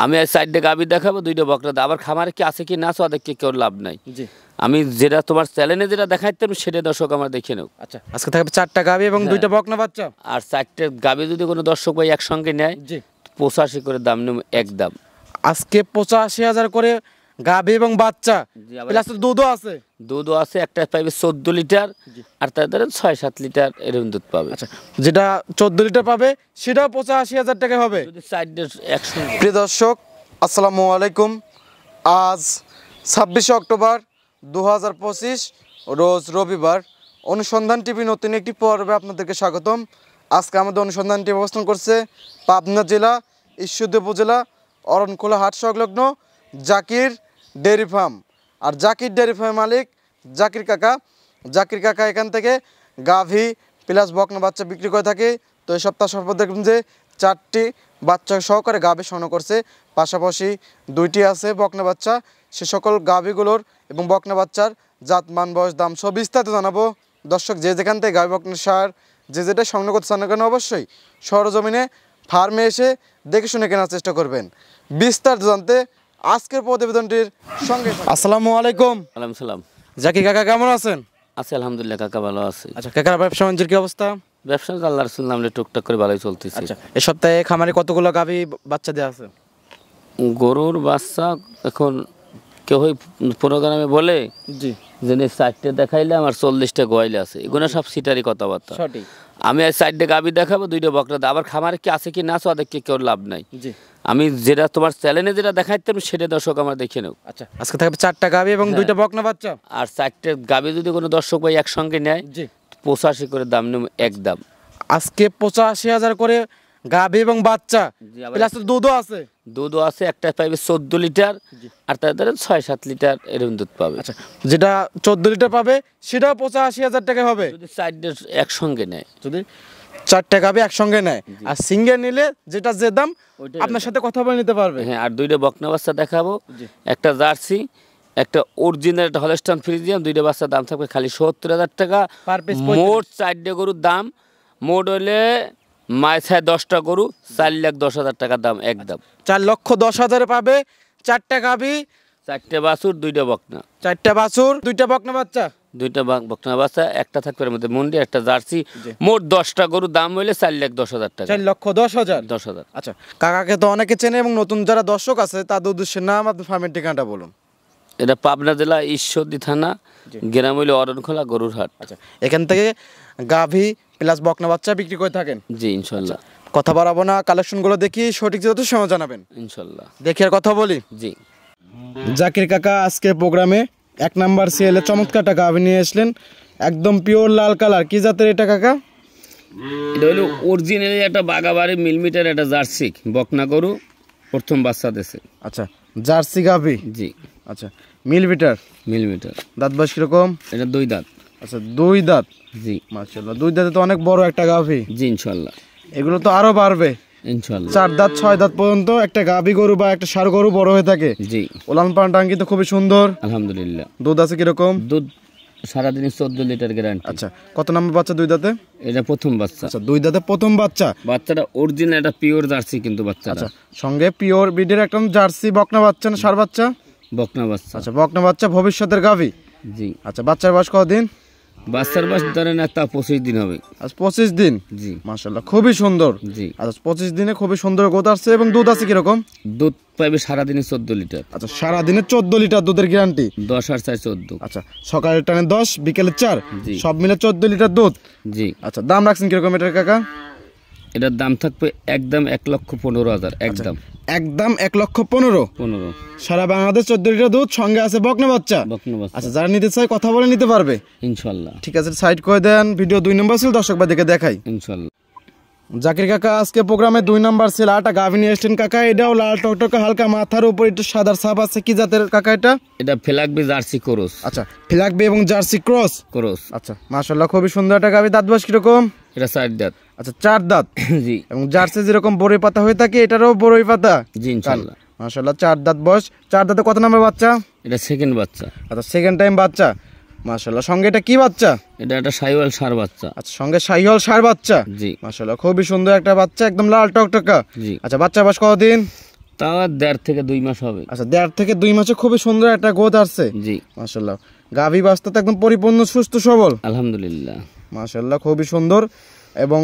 আমি আর সাইডে গাবি দেখাবো, দুইটা বকনা দেবো। আবার খামারে কি আছে কি না আছে ওদেরকে কেউ লাভ নাই। আমি যেটা তোমার চ্যানেলে যেটা দেখাইতাম সেটা দর্শক আমার দেখে নেব। আচ্ছা, আজকে থাকবে 4টা গাবি এবং 2টা বকনা বাচ্চা। আর 4টে গাবি যদি কোনো দর্শক ভাই একসঙ্গে নেয় 85 করে দাম নেব একদম। আজকে 85,000 করে গাবি এবং বাচ্চা, প্লাস দুধও আছে। দুধও আছে, একটা পাইবে 14 লিটার আর তার ধরেন 6-7 লিটার এরকম দুধ পাবে। আচ্ছা, যেটা 14 লিটার পাবে সেটাও 85,000 টাকা হবে যদি সাইডে একসঙ্গে। প্রিয় দর্শক, আসসালামু আলাইকুম। আজ 26 অক্টোবর 2025 রোজ রবিবার। অনুসন্ধান টিভি নতুন একটি পর্বে আপনাদেরকে স্বাগতম। আজকে আমাদের অনুসন্ধান টিভি অবস্থান করছে পাবনা জেলা ঈশ্বরদী উপজেলা অরণখোলা হাট সংলগ্ন জাকির ডেয়ারি ফার্ম। আর জাকির ডেয়ারি ফার্মের মালিক জাকির কাকা। জাকির কাকা এখান থেকে গাভী প্লাস বকনা বাচ্চা বিক্রি করে থাকে। তো এই সপ্তাহ সর্বদা দেখুন যে 4টি বাচ্চা সহকারে গাভী সংগ্রহ করছে, পাশাপাশি 2টি আছে বকনা বাচ্চা। সে সকল গাভীগুলোর এবং বকনা বাচ্চার জাত, মান, বয়স, দাম সব বিস্তারিত জানাবো। দর্শক যে যেখান থেকে গাভী বকনা সার যে যেটা সংগ্রহ করতে চান না কেন অবশ্যই সরজমিনে ফার্মে এসে দেখে শুনে কেনার চেষ্টা করবেন। বিস্তারিত জানতে আজকের প্রতিবেদনটির সঙ্গে। আসসালামু আলাইকুম। ওয়ালাইকুম সালাম। জাকির কাকা কেমন আছেন? আছি আলহামদুলিল্লাহ কাকা, ভালো আছি। আচ্ছা কাকার ব্যবসা বাণিজ্যের কি অবস্থা? ব্যবসা আল্লাহ রাসূল নামে টুকটাক করে ভালোই চলতেছে। আচ্ছা, এই সপ্তাহে খামারে কতগুলো গাভী বাচ্চা দেওয়া আছে? গরুর বাচ্চা এখন কেউই প্রোগ্রামে বলে জি যে 4টে দেখাইলে আমার 40টা গোয়াইলে আছে, এগুলো সব সিটারি কথাবার্তা। সঠিক। আমি আর সাইডে গাবি দেখাবো, 2টা বকনা দেবো। আবার খামারে কি আছে কি না আছে ওদেরকে কেউ লাভ নাই। জি, আমি যেটা তোমার চ্যানেলে যেটা দেখাইতাম সেটা দর্শক আমার দেখে নেব। আচ্ছা, আজকে থাকবে 4টা গাভী এবং 2টা বকনা বাচ্চা। আর 4টে গাবি যদি কোনো দর্শক ভাই একসঙ্গে নেয় 85 করে দাম নেব একদম। আজকে 85,000 করে গাভী এবং বাচ্চা, প্লাস দুধও আছে। দুধও আছে, একটা পাইবে 14 লিটার আর তার ধরেন 6-7 লিটার এরকম দুধ পাবে। আচ্ছা, যেটা 14 লিটার পাবে সেটাও 85,000 টাকা হবে যদি সাইডে একসঙ্গে নেয়। যদি 4টা গাভী একসঙ্গে নেয়। আর সিঙ্গেল নিলে যেটা যে দাম আপনার সাথে কথা বলে নিতে পারবে। হ্যাঁ, আর 2টা বকনা বাচ্চা দেখাবো, একটা জার্সি, একটা অরিজিনাল, একটা হলস্টাইন ফ্রিজিয়ান। 2টা বাচ্চার দাম থাকবে খালি 70,000 টাকা পার পিস। মোট 4টে গরুর দাম মোট হলে মাইছায় 10টা গরু 4,10,000 টাকা দাম একদম। 4,10,000 পাবে 4টা গাভী, 4টে বাছুর, 2টা বকনা। 4টা বাছুর, 2টা বকনা বাচ্চা। 2টা বকনা বাচ্চা, একটা থাকবে এর মধ্যে মুন্ডি, একটা জার্সি। মোট 10টা গরুর দাম হইলে 4,10,000 টাকা। 4,10,000। 10,000। আচ্ছা, কাকাকে তো অনেকে চেনে এবং নতুন যারা দর্শক আছে তাদের উদ্দেশ্যে নাম, আপনার ফার্মের ঠিকানাটা বলুন। এটা পাবনা জেলা ঈশ্বরদী থানা, গ্রাম হইল অরণখোলা গরুর হাট। আচ্ছা, এখান থেকে গাভী প্লাস বকনা বাচ্চা বিক্রি করে থাকেন? জি ইনশাল্লাহ। কথা বাড়াবো না, কালেকশনগুলো দেখি সঠিক যত সময় জানাবেন ইনশাল্লাহ। দেখি আর কথা বলি। জি, জাকির কাকা আজকে প্রোগ্রামে 1 নাম্বার সিএলে চমৎকারটা গাভী নিয়ে আসলেন, একদম পিওর লাল কালার। কি জাতের এটা কাকা? এটা হলো অরিজিনাল একটা বাগাবাড়ি মিলমিটার একটা জার্সি বকনা গরু, প্রথম বাচ্চা দিয়েছে। আচ্ছা, জার্সি গাভী। জি। আচ্ছা, মিলিমিটার। দাঁত বয়স কিরকম? এটা 2 দাঁত। আচ্ছা, 2 দাঁত। জি মাশাআল্লাহ, 2 দাঁতে তো অনেক বড় একটা গাভী। জি ইনশাল্লাহ। এগুলো তো আরো বাড়বে ইনশাল্লাহ। 4 দাঁত 6 দাঁত পর্যন্ত একটা গাভী গরু বা একটা ষাঁড় গরু বড় হয়ে থাকে। জি। ওলান পান টাঙ্কি তো খুবই সুন্দর আলহামদুলিল্লাহ। দুধ আছে কিরকম? দুধ সারাদিনে 14 লিটার গ্যারান্টি। আচ্ছা, কত নাম্বার বাচ্চা? 2 দাঁতে। এটা প্রথম বাচ্চা। আচ্ছা, 2 দাঁতে প্রথম বাচ্চা। বাচ্চাটা অরিজিনাল একটা পিওর জার্সি কিন্তু বাচ্চাটা। আচ্ছা, সঙ্গে পিওর ব্রিডের একটা জার্সি বকনা বাচ্চা না ষাঁড় বাচ্চা? বকনা বাচ্চা। আচ্ছা, বকনা বাচ্চা ভবিষ্যতের গাভী। জি। আচ্ছা, বাচ্চার বয়স কতদিন? বাচ্চার বয়স ধরেন তা 25 দিন হবে। আচ্ছা, 25 দিন। জি মাশাআল্লাহ, খুবই সুন্দর। জি। আচ্ছা, 25 দিনে খুবই সুন্দর গোদ আসছে এবং দুধ আছে কিরকম? দুধ পাইবে সারাদিনে 14 লিটার। আচ্ছা, সারাদিনে 14 লিটার দুধের গ্যারান্টি। 10 আর 4 14। আচ্ছা, সকালের টানে 10, বিকেলে 4, জি। সব মিলে 14 লিটার দুধ। জি। আচ্ছা, দাম রাখছেন কিরকম এটার কাকা? এটার দাম থাকবে একদম 1,15,000 একদম। একদম 1,15,000। 15। সারা বাংলাদেশ 14 লিটার দুধ, সঙ্গে আছে বকনা বাচ্চা। বকনা বাচ্চা। আচ্ছা, যারা নিতে চায় কথা বলে নিতে পারবে ইনশাল্লাহ। ঠিক আছে, সাইড করে দেন। ভিডিও 2 নম্বর ছিল, দর্শক ভাই দেখে দেখাই। ইনশাল্লাহ। জাকির কাকা আজকে প্রোগ্রামে 2 নাম্বার ছিল আটা গাভী নিয়ে এসেছেন কাকা। এটাও লাল টকটকে, হালকা মাথার উপর একটু সাদার ছাপ আছে। কি জাতের কাকা এটা? এটা ফ্ল্যাগবি জার্সি ক্রস। আচ্ছা, ফ্ল্যাগবি এবং জার্সি ক্রস। আচ্ছা, মাশাআল্লাহ, খুবই সুন্দর একটা গাভী। দাঁত বয়স কিরকম? এটা 4 দাঁত। আচ্ছা, 4 দাঁত। জি। এবং জার্সি যেরকম বড়ই পাতা হয়ে থাকে এটারও বড়ই পাতা। জি ইনশাল্লাহ। মাশাআল্লাহ, 4 দাঁত বয়স। 4 দাঁতে কত নাম্বার বাচ্চা? এটা সেকেন্ড বাচ্চা। আচ্ছা, সেকেন্ড টাইম বাচ্চা। মাশাআল্লাহ, সঙ্গে এটা কি বাচ্চা? এটা একটা সাইওয়াল ষাঁড় বাচ্চা। আচ্ছা, সঙ্গে শাহিওয়াল ষাঁড় বাচ্চা। জি। মাশাআল্লাহ, খুবই সুন্দর একটা বাচ্চা, একদম লাল টকটকা। জি। আচ্ছা, বাচ্চা বয়স কতদিন? তাও 1.5 থেকে 2 মাস হবে। আচ্ছা 1.5 থেকে 2 মাসে খুবই সুন্দর একটা গোদ আসছে। জি মাশাআল্লাহ। গাভী বাচ্চা তো একদম পরিপূর্ণ সুস্থ সবল আলহামদুলিল্লাহ মাশাআল্লাহ, খুবই সুন্দর। এবং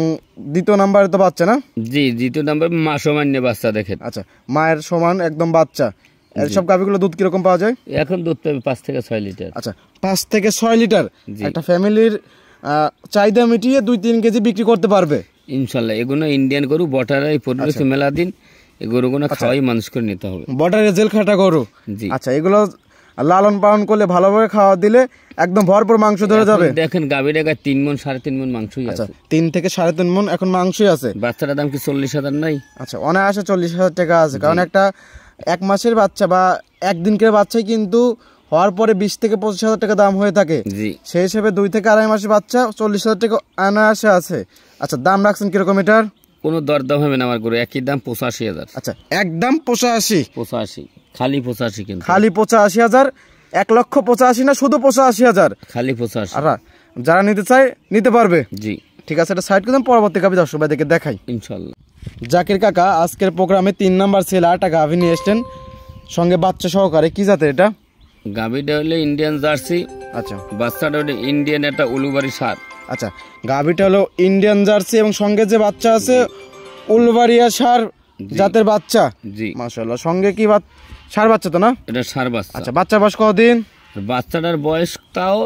দ্বিতীয় নাম্বারে তো বাচ্চা না? জি দ্বিতীয় নাম্বার মা সমান্য বাচ্চা দেখেন। আচ্ছা মায়ের সমান একদম বাচ্চা। এইসব গাভীগুলো দুধ কিরকম পাওয়া যায়? এখন দুধ পাবে 5 থেকে 6 লিটার। আচ্ছা 5 থেকে 6 লিটার জি। একটা ফ্যামিলির চাহিদা মিটিয়ে 2-3 কেজি বিক্রি করতে পারবে ইনশাল্লাহ। এগুলো ইন্ডিয়ান গরু, বটারাই পরিবেশে মেলা দিন এই গরুগুলো খাওয়াই মানুষ করে নিতে হবে। বর্ডারে জেল খাটা গরু। জি আচ্ছা এগুলো লালন পালন করলে ভালোভাবে খাওয়া দিলে একদম ভরপুর মাংস ধরে যাবে। দেখেন গাভীর গায়ে 3 মণ 3.5 মণ মাংসই আচ্ছা আছে। 3 থেকে 3.5 মণ এখন মাংসই আছে। বাচ্চাটার দাম কি 40,000 নাই? আচ্ছা অনায়াসে 40,000 টাকা আছে, কারণ একটা 1 মাসের বাচ্চা বা একদিনকার বাচ্চাই কিন্তু হওয়ার পরে 20 থেকে 25,000 টাকা দাম হয়ে থাকে। জি সেই হিসেবে 2 থেকে 2.5 মাসের বাচ্চা 40,000 টাকা অনায়াসে আছে। আচ্ছা দাম রাখছেন কিরকম এটার? কোনো দরদাম হবে না আমার গরু, একই দাম 85,000। আচ্ছা একদম 85 খালি 85 কিন্তু খালি 85,000। 1,85,000 না শুধু 85,000? খালি 85। আর যারা নিতে চায় নিতে পারবে। জি ঠিক আছে, এটা সাইড করলাম, পরবর্তী গাভী দর্শক ভাইদেরকে দেখাই। ইনশাল্লাহ। জাকির কাকা আজকের প্রোগ্রামে 3 নাম্বার সেল 8টা গাভী নিয়ে এসছেন সঙ্গে বাচ্চা সহকারে। কি জাতের এটা? গাভীটা হলে ইন্ডিয়ান জার্সি, আচ্ছা বাচ্চাটা হলে ইন্ডিয়ান একটা উলুবাড়ি সার। আচ্ছা গাভীটা হলো ইন্ডিয়ান জার্সি এবং সঙ্গে যে বাচ্চা আছে উলবাড়িয়া সার জাতের বাচ্চা। জি মাশাআল্লাহ। সঙ্গে কি সার বাচ্চা তো না? এটা সার বাচ্চা। আচ্ছা বাচ্চা বয়স কতদিন? বাচ্চাটার বয়স তাও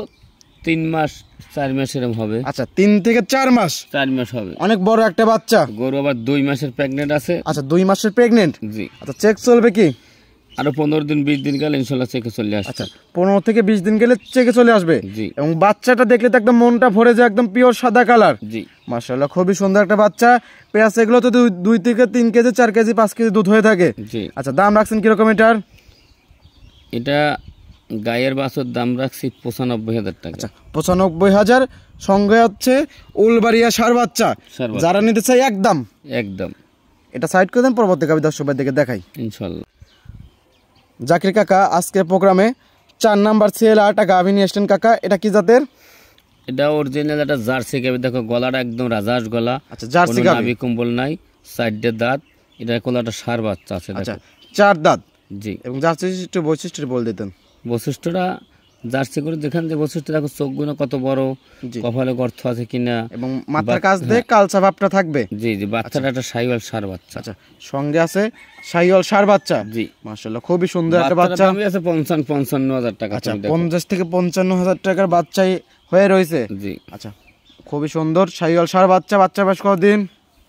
3 মাস 4 মাস এরকম হবে। আচ্ছা 3 থেকে 4 মাস। 4 মাস হবে। অনেক বড় একটা বাচ্চা। গরু আবার 2 মাসের প্রেগনেন্ট আছে। আচ্ছা 2 মাসের প্রেগনেন্ট। জি আচ্ছা চেক চলবে কি? আরো 15 দিন 20 দিন গেলে ইনশাল্লাহ চেকে চলে আসবে। আচ্ছা 15 থেকে 20 দিন গেলে চেকে চলে আসবে। জি এবং বাচ্চাটা দেখলে তো একদম মনটা ভরে যায়, একদম পিওর সাদা কালার। জি মাশাআল্লাহ খুবই সুন্দর একটা বাচ্চা। পেঁয়াজ এগুলো তো 2 থেকে 3 কেজি 4 কেজি 5 কেজি দুধ হয়ে থাকে। জি আচ্ছা দাম রাখছেন কিরকম এটার? এটা গায়ের বাছুর দাম রাখছি 95,000 টাকা। আচ্ছা 95,000। সঙ্গে হচ্ছে উলবাড়িয়া সার বাচ্চা। যারা নিতে চাই একদম একদম। এটা সাইড করে দেন, পরবর্তী গাভী দর্শক ভাইদেরকে দেখাই। ইনশাল্লাহ। জাকির কাকা আজকের প্রোগ্রামে 4 নাম্বার সেল 8টা গাভী নিয়ে এসছেন কাকা। এটা কি জাতের? এটা অরিজিনাল একটা জার্সি গাভী। দেখো গলাটা একদম রাজাস গলা। আচ্ছা জার্সি গাভী, নাভি কম্বল নাই, সাইডে দাঁত। এটা কোলাটা সার বাচ্চা আছে। আচ্ছা 4 দাঁত। জি এবং জার্সি একটু বৈশিষ্ট্য বলে দিতেন। বৈশিষ্ট্যটা জার্সি করে দেখেন যে বৈশিষ্ট্য দেখো, চোখগুলো কত বড়, কপালে গর্ত আছে কিনা, এবং মাথার কাছ দিয়ে কালচা ভাবটা থাকবে। জি জি বাচ্চাটা একটা শাহিওয়াল সার বাচ্চা। আচ্ছা সঙ্গে আছে শাহিওয়াল সার বাচ্চা। জি মাশাআল্লাহ খুবই সুন্দর একটা বাচ্চা। দাম আছে 55,000 টাকা। আচ্ছা 50 থেকে 55,000 টাকার বাচ্চাই হয়ে রয়েছে। জি আচ্ছা খুবই সুন্দর শাহিওয়াল সার বাচ্চা। বাচ্চা বয়স কতদিন?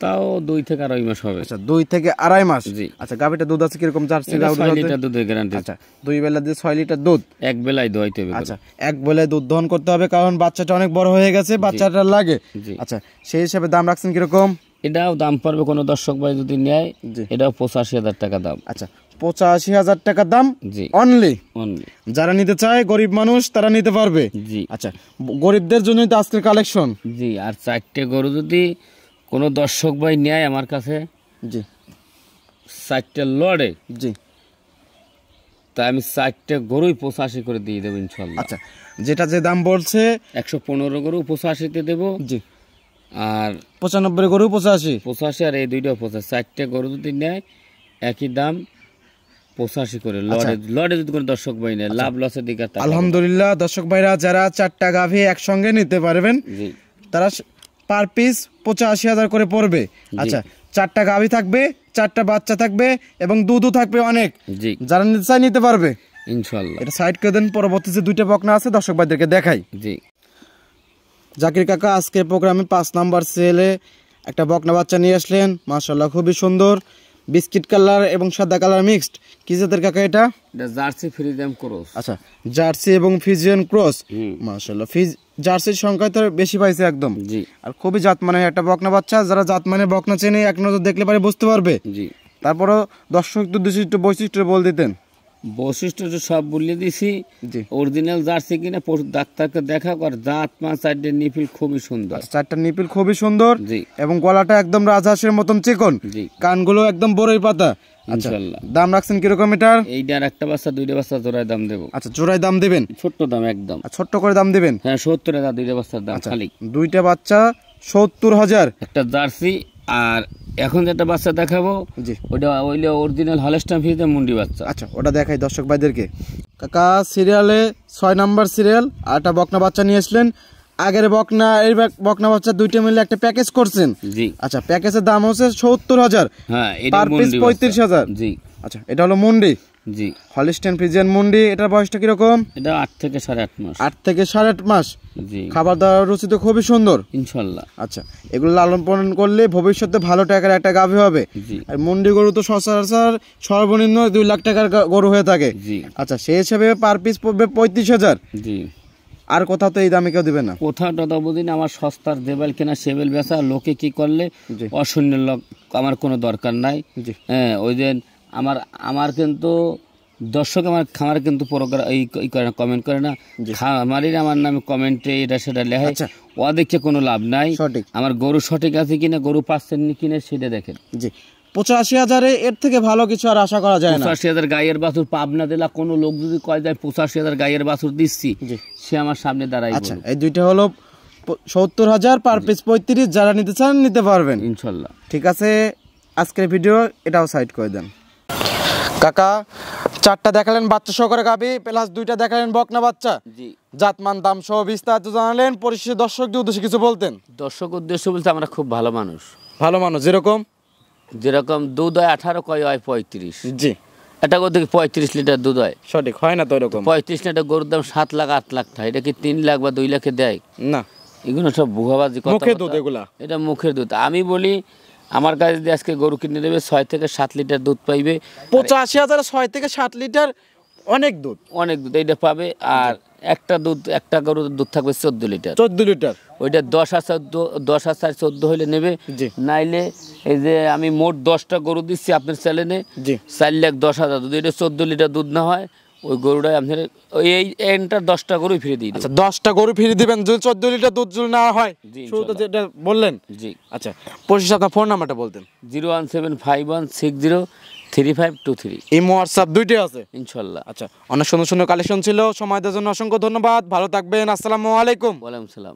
তাও 2 থেকে 2.5 মাস হবে। আচ্ছা 2 থেকে 2.5 মাস। জি আচ্ছা গাভীটা দুধ আছে কিরকম? জার্সি গাভী 6 লিটার দুধের গ্যারান্টি। আচ্ছা 2 বেলা দিয়ে 6 লিটার দুধ এক বেলায় দোয়াইতে হবে। আচ্ছা এক বেলায় দুধ দহন করতে হবে, কারণ বাচ্চাটা অনেক বড় হয়ে গেছে, বাচ্চাটা লাগে। জি আচ্ছা সেই হিসাবে দাম রাখছেন কিরকম? এটাও দাম পড়বে কোনো দর্শক ভাই যদি নেয়, জি এটাও 85,000 টাকা দাম। আচ্ছা 85,000 টাকা দাম জি অনলি। অনলি। যারা নিতে চায় গরিব মানুষ তারা নিতে পারবে। জি আচ্ছা গরিবদের জন্যই তো আজকের কালেকশন। জি আর 4টে গরু যদি কোনো দর্শক ভাই নেয় আমার কাছে, জি 4টে লড়ে, জি তা আমি 4টে গরুই 85 করে দিয়ে দেবো ইনশাল্লাহ। আচ্ছা যেটা যে দাম বলছে 115 গরু 85-তে দেবো। জি আর 95 গরু 85। 85 আর এই দুইটাও 85। 4টে গরু যদি নেয় একই দাম 85 করে লড়ে। লড়ে যদি কোনো দর্শক ভাই নেয়, লাভ লসের দিকে আর তাকাবো না। আলহামদুলিল্লাহ দর্শক ভাইরা যারা 4টা গাভী একসঙ্গে নিতে পারবেন জি তারা পার পিস 85,000 করে পড়বে। আচ্ছা 4টা গাভী থাকবে, 4টা বাচ্চা থাকবে এবং দুধও থাকবে অনেক। জি যারা নিতে চায় নিতে পারবে ইনশাল্লাহ। এটা সাইড করে দেন, পরবর্তী যে 2টা বকনা আছে দর্শক ভাইদেরকে দেখাই। জি জাকির কাকা আজকের প্রোগ্রামে 5 নাম্বার সেলে একটা বকনা বাচ্চা নিয়ে আসলেন। মাশাআল্লাহ খুবই সুন্দর, বিস্কিট কালার এবং সাদা কালার মিক্সড। কি জাতের কাকা এটা? এটা জার্সি ফ্রিজিয়ান ক্রস। আচ্ছা জার্সি এবং ফিজিয়ান ক্রস। মাশাআল্লাহ জার্সির সংখ্যা তো বেশি পাইছে একদম। জি আর খুবই জাত মানে একটা বকনা বাচ্চা। যারা জাত মানে বকনা চেনে এক নজর দেখলে পারে বুঝতে পারবে। জি তারপরও দর্শক তো একটু বৈশিষ্ট্য বল দিতেন। বৈশিষ্ট্য তো সব বলিয়ে দিছি। জি অরিজিনাল জার্সি কিনা পশু ডাক্তারকে দেখা কর। জাত মা 4টে নিপিল খুবই সুন্দর। 4টা নিপিল খুবই সুন্দর জি এবং গলাটা একদম রাজহাঁসের মতন চিকন। জি কানগুলো একদম বড়ই পাতা। আচ্ছা ইনশাল্লাহ। দাম রাখছেন কিরকম এটার? এইটার একটা বাচ্চা 2টা বাচ্চা জোড়ায় দাম দেবো। আচ্ছা জোড়ায় দাম দিবেন? ছোট্ট দাম একদম। আর ছোট্ট করে দাম দিবেন? হ্যাঁ 70,000 2টা বাচ্চার দাম খালি। 2টা বাচ্চা 70,000। একটা জার্সি আর এখন যেটা বাচ্চা দেখাবো জি ওটা হইলে অরিজিনাল হলস্টাইন ফ্রিজিয়ান মুন্ডি বাচ্চা। আচ্ছা ওটা দেখাই দর্শক ভাইদেরকে। কাকা সিরিয়ালে 6 নাম্বার সিরিয়াল আর একটা বকনা বাচ্চা নিয়ে আসলেন। আগের বকনা এই বকনা বাচ্চা দুইটা মিলে একটা প্যাকেজ করছেন। জি আচ্ছা প্যাকেজের দাম হচ্ছে ৭০,০০০। হ্যাঁ পার পিস ৩৫,০০০। জি আচ্ছা এটা হলো মুন্ডি, জি হলস্টাইন ফ্রিজিয়ান মুন্ডি। এটার বয়সটা কিরকম? এটা 8 থেকে 8.5 মাস। 8 থেকে 8.5 মাস। জি খাবার দাবার রুচি তো খুবই সুন্দর ইনশাআল্লাহ। আচ্ছা এগুলো লালন পালন করলে ভবিষ্যতে ভালো টাকার একটা গাভী হবে। জি আর মুন্ডি গরু তো সচরাচর সর্বনিম্ন 2 লাখ টাকার গরু হয়ে থাকে। জি আচ্ছা সেই হিসাবে পার পিস পড়বে 35,০০০। জি আর কোথাও তো এই দামে কেউ দিবে না। কোথাও টথা বুঝিনি, আমার সস্তার দেবেল কেনা সেবেল বেচা, লোকে কি করলে অশূন্যের লোক আমার কোনো দরকার নাই। জি হ্যাঁ ওই যে আমার কিন্তু দর্শক আমার খামার কিন্তু প্রোগ্রাম এই করে না, কমেন্ট করে না, খামারের আমার নামে কমেন্টে এটা সেটা লেখে। আচ্ছা ও দেখে কোনো লাভ নাই। সঠিক আমার গরু সঠিক আছে কিনা, গরু পাচ্ছেন কিনা সেটা দেখেন। জি 85,০০০ এর থেকে ভালো কিছু আর আশা করা যায় না। 85,000 গায়ের বাছুর পাবনা দিলা কোনো লোক যদি কয় যায় 85,000 গায়ের বাছুর দিচ্ছি, সে আমার সামনে দাঁড়াই। আচ্ছা এই দুইটা হলো ৭০,০০০, পার পিস 35। যারা নিতে চান নিতে পারবেন ইনশাল্লাহ। ঠিক আছে আজকের ভিডিও এটাও সাইড করে দেন। কাকা 4টা দেখালেন বাচ্চা সহকারে গাভী, প্লাস 2টা দেখালেন বকনা বাচ্চা। জি জাতমান দাম সহ বিস্তারিত জানালেন। পরিশেষে দর্শকদের উদ্দেশ্যে কিছু বলতেন? দর্শক উদ্দেশ্য বলতে আমরা খুব ভালো মানুষ। ভালো মানুষ যেরকম দুধ হয় 18, কয় হয় 35। জি এটা গরু থেকে 35 লিটার দুধ হয়। সঠিক হয় না তো এরকম। 35 লিটার গরুর দাম 7 লাখ 8 লাখ টাকা। এটা কি 3 লাখ বা 2 লাখে দেয়? না এগুলো সব ভুয়াবাজি কথা। মুখের দুধ এগুলা। এটা মুখের দুধ। আমি বলি আমার কাছে যদি আজকে গরু কিনে দেবে 6 থেকে 7 লিটার দুধ পাইবে। 85,০০০ 6 থেকে 7 লিটার অনেক দুধ, অনেক দুধ এইটা পাবে। আর একটা গরুর দুধ থাকবে 14 লিটার। 14 লিটার। ওইটা 10 আর 14 হইলে নেবে। নাইলে এই যে আমি মোট 10টা গরু দিচ্ছি আপনার চ্যানেলে, 4,10,000 দুধ। এটা 14 লিটার দুধ না হয় ওই গরুটাই আপনার এই এন্টার 10টা গরুই ফ্রি দিই। আচ্ছা 10টা গরু ফ্রি দিবেন যদি 14 লিটার দুধ যদি না হয়। শুরুতে যেটা বললেন। জি আচ্ছা পরিশেষে আপনার ফোন নাম্বারটা বলতেন? 01751603523। ইমো হোয়াটসঅ্যাপ দুইটাই আছে ইনশাল্লাহ। আচ্ছা অনেক সুন্দর সুন্দর কালেকশন ছিল। সময় দেওয়ার জন্য অসংখ্য ধন্যবাদ। ভালো থাকবেন। আসসালামু আলাইকুম। ওয়ালাইকুম সালাম।